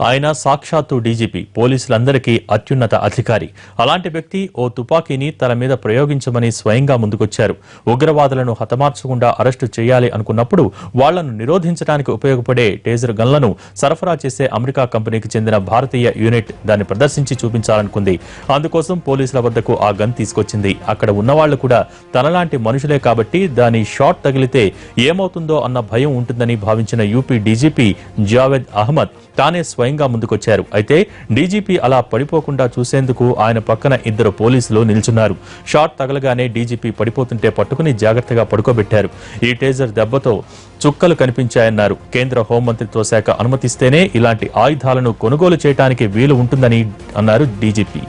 ఆయన సాక్షాత్తు డీజీపీ, పోలీసులందరికీ అత్యున్నత అధికారి. అలాంటి వ్యక్తి ఓ తుపాకీని తన మీద ప్రయోగించమని స్వయంగా ముందుకొచ్చారు. ఉగ్రవాదులను హతమార్చకుండా అరెస్టు చేయాలి అనుకున్నప్పుడు వాళ్లను నిరోధించడానికి ఉపయోగపడే టేజర్ గన్లను సరఫరా చేసే అమెరికా కంపెనీకి చెందిన భారతీయ యూనిట్ దాన్ని ప్రదర్శించి చూపించాలనుకుంది. అందుకోసం పోలీసుల వద్దకు ఆ గన్ తీసుకొచ్చింది. అక్కడ ఉన్నవాళ్లు కూడా తనలాంటి మనుషులే కాబట్టి దాని షాట్ తగిలితే ఏమవుతుందో అన్న భయం ఉంటుందని భావించిన యూపీ డీజీపీ జావేద్ అహ్మద్ తానే స్వయంగా ముందుకొచ్చారు. అయితే డీజీపీ అలా పడిపోకుండా చూసేందుకు ఆయన పక్కన ఇద్దరు పోలీసులు నిల్చున్నారు. షాట్ తగలగానే డీజీపీ పడిపోతుంటే పట్టుకుని జాగ్రత్తగా పడుకోబెట్టారు. ఈ టేజర్ దెబ్బతో చుక్కలు కనిపించాయన్నారు. కేంద్ర హోంమంత్రిత్వ శాఖ అనుమతిస్తేనే ఇలాంటి ఆయుధాలను కొనుగోలు చేయడానికి వీలు ఉంటుందని అన్నారు డీజీపీ.